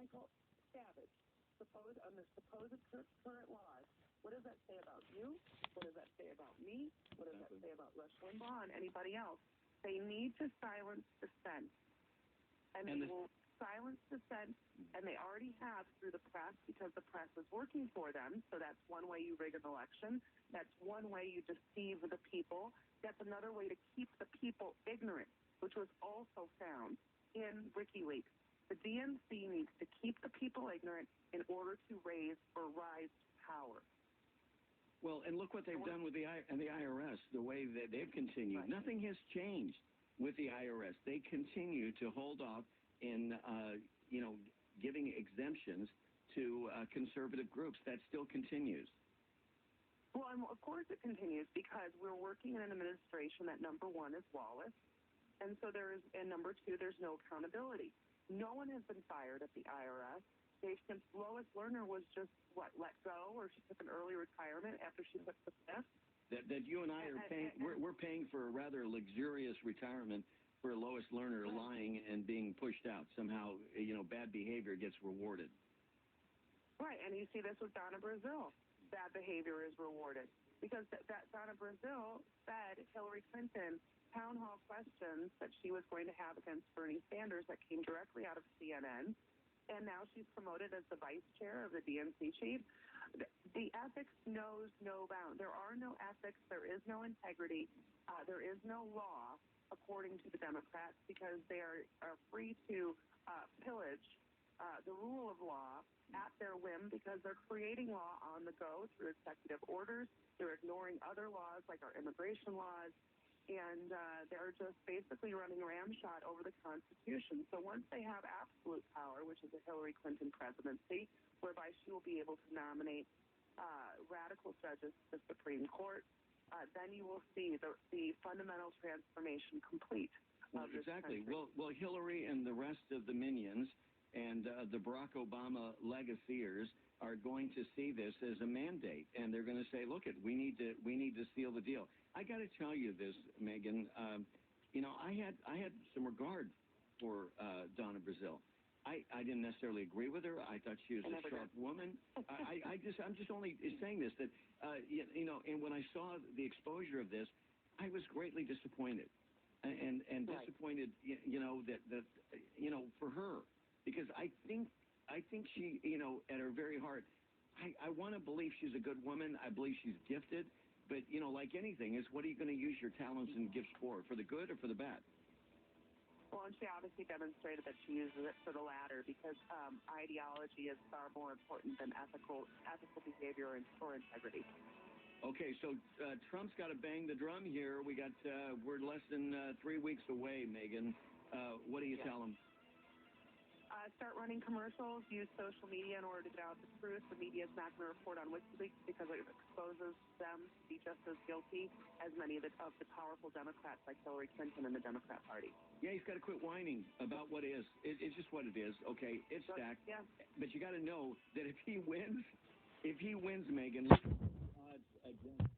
Michael, savage. Under supposed current laws, what does that say about you? What does that say about me? What does that say about Rush Limbaugh and anybody else? They need to silence dissent. And they will silence dissent, and they already have through the press because the press is working for them. So that's one way you rig an election. That's one way you deceive the people. That's another way to keep the people ignorant, which was also found in WikiLeaks. The DNC needs to keep the people ignorant in order to rise to power. Well, and look what they've done with the IRS, the way that they've continued. Right. Nothing has changed with the IRS. They continue to hold off in, giving exemptions to conservative groups. That still continues. Well, and of course it continues because we're working in an administration that, number one, is lawless. And so and number two, there's no accountability. No one has been fired at the IRS. Since Lois Lerner was just, let go, or she took an early retirement after she took the fifth. That you and I are paying, we're paying for a rather luxurious retirement for Lois Lerner lying and being pushed out. Somehow, bad behavior gets rewarded. Right, and you see this with Donna Brazile. Bad behavior is rewarded. Because that Donna Brazile fed Hillary Clinton town hall questions that she was going to have against Bernie Sanders that came directly out of CNN. And now she's promoted as the vice chair of the DNC chief. The ethics knows no bounds. There are no ethics. There is no integrity. There is no law, according to the Democrats, because they are free to pillage the rule of law at their whim because they're creating law on the go through executive orders. They're ignoring other laws like our immigration laws. And they're just basically running ramshot over the Constitution. So once they have absolute power, which is a Hillary Clinton presidency, whereby she will be able to nominate radical judges to the Supreme Court, then you will see the fundamental transformation complete. Exactly. Well, Hillary and the rest of the minions and the Barack Obama legacyers are going to see this as a mandate, and they're going to say, "Look, we need to seal the deal." I got to tell you this, Megan. I had some regard for Donna Brazile. I didn't necessarily agree with her. I thought she was a sharp woman. I'm just only saying this that and when I saw the exposure of this, I was greatly disappointed, and disappointed, that for her, because I think she, at her very heart, I want to believe she's a good woman. I believe she's gifted. But, like anything, is what are you going to use your talents and gifts for the good or for the bad? Well, and she obviously demonstrated that she uses it for the latter because ideology is far more important than ethical behavior or integrity. Okay, so Trump's got to bang the drum here. We're less than 3 weeks away, Megan. What do you tell him? Start running commercials, use social media in order to get out the truth. The media is not going to report on WikiLeaks because it exposes them to be just as guilty as many of the powerful Democrats like Hillary Clinton and the Democrat Party. Yeah, he's got to quit whining about what is. It's just what it is. Okay, it's stacked. Yeah. But you got to know that if he wins, Megan, look at the odds against